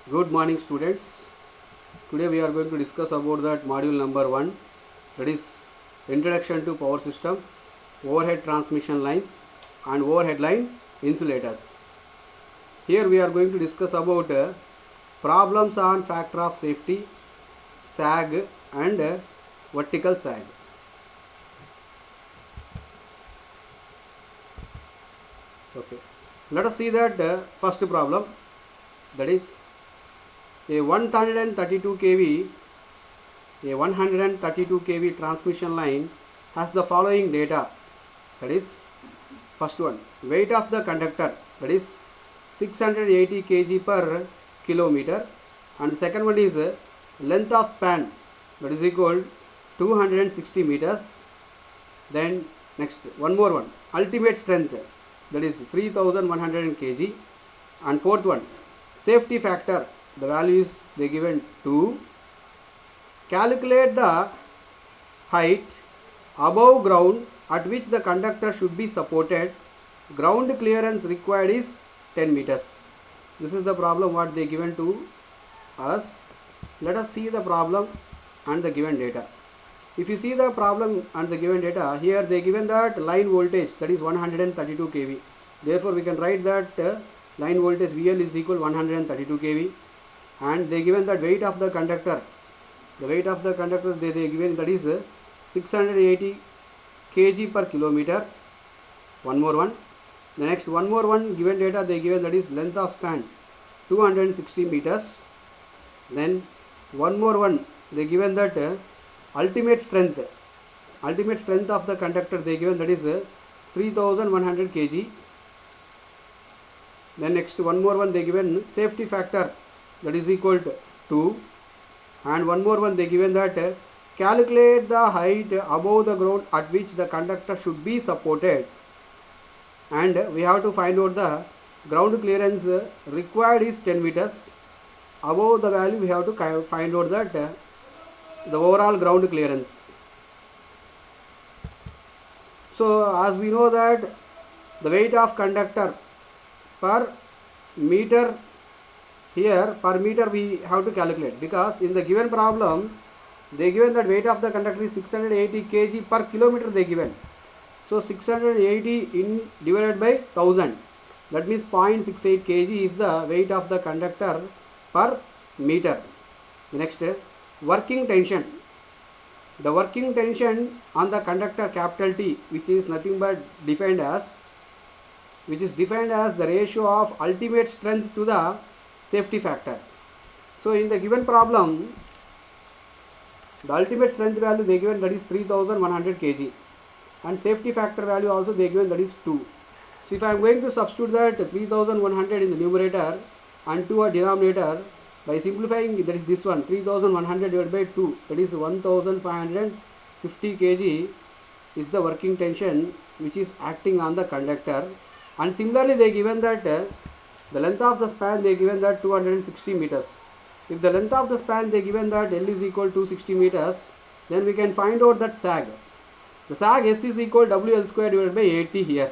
Good morning, students. Today we are going to discuss about that module number 1, that is Introduction to Power System, Overhead Transmission Lines and Overhead Line Insulators. Here we are going to discuss about problems on factor of safety, sag and vertical sag. Okay, let us see that first problem, that is a 132 kV transmission line has the following data, that is first one, weight of the conductor, that is 680 kg per kilometer, and second one is length of span, that is equal 260 meters. Then next one more one, ultimate strength, that is 3100 kg, and fourth one, safety factor, the values they given 2. Calculate the height above ground at which the conductor should be supported. Ground clearance required is 10 meters. This is the problem what they given to us. Let us see the problem and the given data. If you see the problem and the given data, here they given that line voltage, that is 132 kV. Therefore we can write that line voltage VL is equal 132 kV, and they given that weight of the conductor. The weight of the conductor they given, that is 680 kg per kilometer. One more one. The next one more one given data they given, that is length of span 260 meters. Then one more one they given that ultimate strength of the conductor they given, that is 3100 kg. Then next one more one they given safety factor, that is equal to 2, and one more one they given that calculate the height above the ground at which the conductor should be supported, and we have to find out the ground clearance required is 10 meters. Above the value we have to find out that the overall ground clearance. So as we know that the weight of conductor per meter, here per meter we have to calculate, because in the given problem they given that weight of the conductor is 680 kg per kilometer they given. So 680 divided by 1000, that means 0.68 kg is the weight of the conductor per meter. Next, working tension. The working tension on the conductor capital T, which is nothing but defined as the ratio of ultimate strength to the safety factor. So in the given problem, the ultimate strength value they given, that is 3100 kg, and safety factor value also they given, that is 2. So if I am going to substitute that 3100 in the numerator and 2 at denominator, by simplifying, that is this one, 3100 divided by 2, that is 1550 kg is the working tension which is acting on the conductor. And similarly they given that the length of the span they given that 260 meters. If the length of the span they given that L is equal to 260 meters, then we can find out that sag. The sag S is equal WL square divided by 80 here.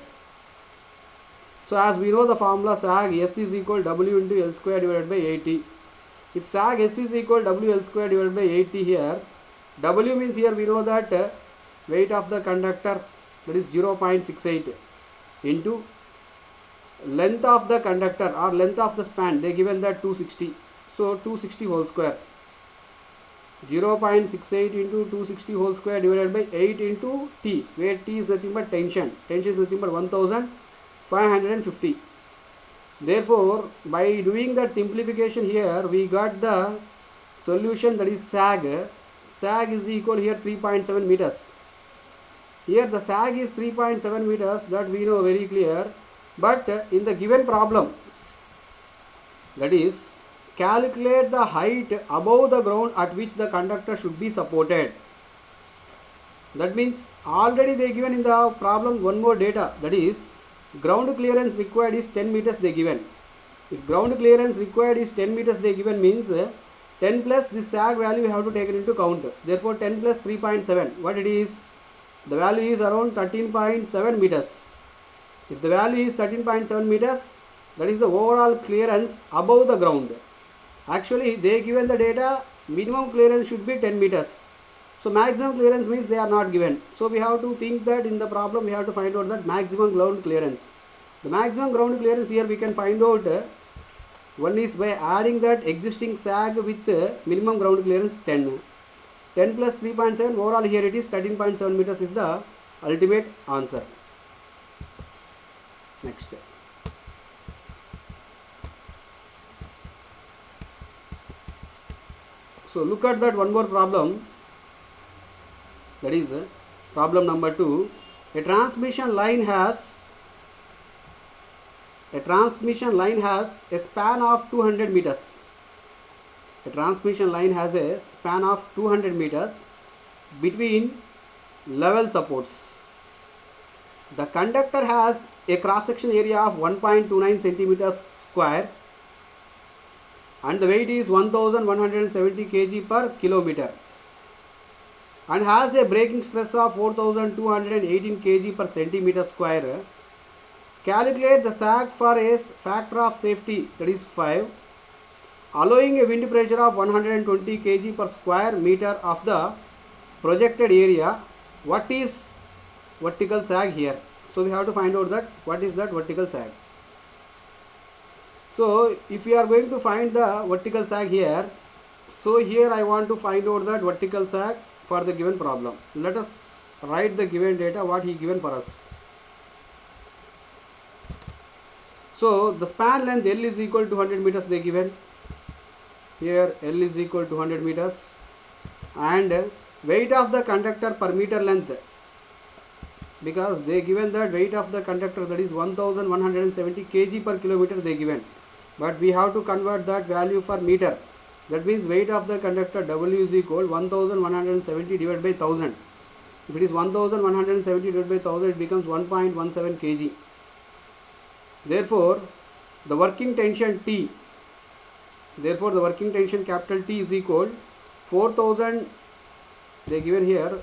So as we know the formula, sag S is equal W into L square divided by 80. If sag S is equal WL square divided by 80 here, W means here we know that weight of the conductor, that is 0.68 into length of the conductor or length of the span they given that 260. So 260 whole square, 0.68 into 260 whole square divided by 8 into T, where T is nothing but tension. Tension is nothing but 1550. Therefore by doing that simplification here we got the solution, that is sag is equal here 3.7 meters. Here the sag is 3.7 meters, that we know very clear. But in the given problem, that is calculate the height above the ground at which the conductor should be supported. That means already they given in the problem one more data, that is ground clearance required is 10 meters they given. If ground clearance required is 10 meters they given, means 10 plus this sag value we have to take it into count. Therefore 10 plus 3.7, what it is? The value is around 13.7 meters. If the value is 13.7 meters, that is the overall clearance above the ground. Actually, they given the data minimum clearance should be 10 meters. So maximum clearance means they are not given. So we have to think that in the problem we have to find out that maximum ground clearance. The maximum ground clearance here we can find out one is by adding that existing sag with minimum ground clearance 10. 10 plus 3.7 overall here it is 13.7 meters is the ultimate answer. Next. So look at that one more problem, that is problem number 2. A transmission line has a span of 200 meters. A transmission line has a span of 200 meters between level supports. The conductor has a cross section area of 1.29 centimeters square and the weight is 1170 kg per kilometer and has a breaking stress of 4218 kg per centimeter square. Calculate the sag for a factor of safety, that is 5, allowing a wind pressure of 120 kg per square meter of the projected area. What is vertical sag here? So we have to find out that what is that vertical sag. So if we are going to find the vertical sag here, so here I want to find out that vertical sag for the given problem. Let us write the given data what he given for us. So the span length L is equal to 100 meters they given. Here L is equal to 100 meters and weight of the conductor per meter length, because they given that weight of the conductor, that is 1170 kg per kilometer they given, but we have to convert that value for meter. That means weight of the conductor W is equal 1170 divided by 1000. If it is 1170 divided by 1000, it becomes 1.17 kg. Therefore the working tension T, capital T is equal 4000, they given here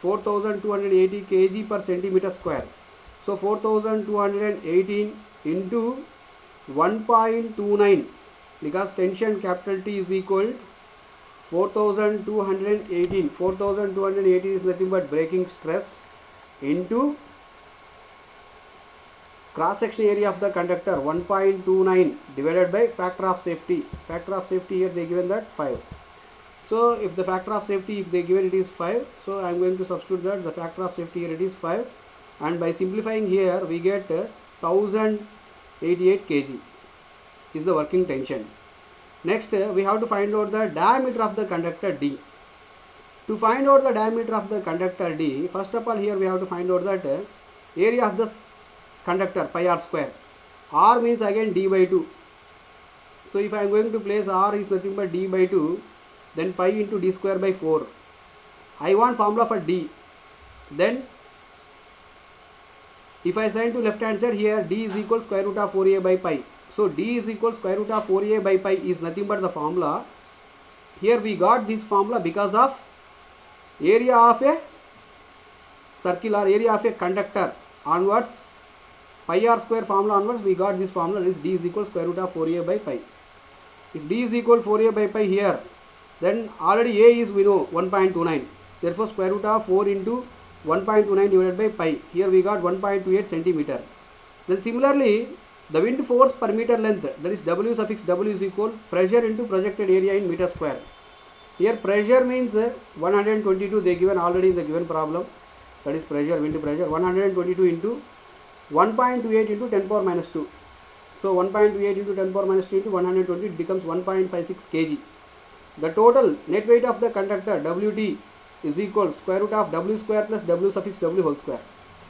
4280 kg per centimeter square. So 4218 into 1.29, because tension capital T is equal 4218. 4218 is nothing but breaking stress into cross section area of the conductor 1.29 divided by factor of safety. Factor of safety here they given that 5. So if the factor of safety, if they given it is 5, so I am going to substitute that the factor of safety here it is 5, and by simplifying here we get 1088 kg is the working tension. Next we have to find out the diameter of the conductor D. To find out the diameter of the conductor D, first of all here we have to find out that area of the conductor pi r square. R means again D by 2. So if I am going to place R is nothing but D by 2, then pi into D square by 4. I want formula for D. Then if I assign to left hand side, here D is equal square root of 4a by pi. So D is equal square root of 4a by pi is nothing but the formula. Here we got this formula because of area of a circle or area of a conductor onwards, pi r square formula onwards, we got this formula, is D is equal square root of 4a by pi. If D is equal 4a by pi here, then already A is we know 1.29. Therefore square root of 4 into 1.29 divided by pi. Here we got 1.28 centimeter. Then similarly the wind force per meter length, that is W suffix W is equal pressure into projected area in meter square. Here pressure means 122 they given already in the given problem, that is pressure, wind pressure 122 into 1.28 into 10 power minus 2. So 1.28 into 10 power minus 2 into 120, it becomes 1.56 kg. The total net weight of the conductor WT is equal square root of W square plus W suffix W whole square.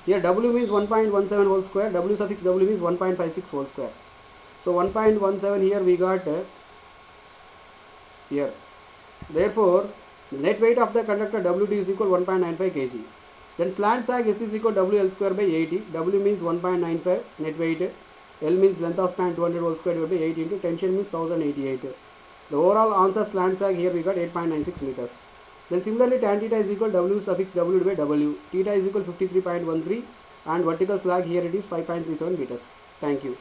Here W means 1.17 whole square, W suffix W means 1.56 whole square. So 1.17 here we got here. Therefore the net weight of the conductor WT is equal 1.95 kg. Then slant sag S is equal WL square by 80. W means 1.95 net weight. L means length of span 200 whole square divided by 80 into tension means 1088. The overall answer slant sag here we got 8.96 meters. Then similarly tan theta is equal W suffix W by W. Theta is equal 53.13 and vertical sag here it is 5.37 meters. Thank you.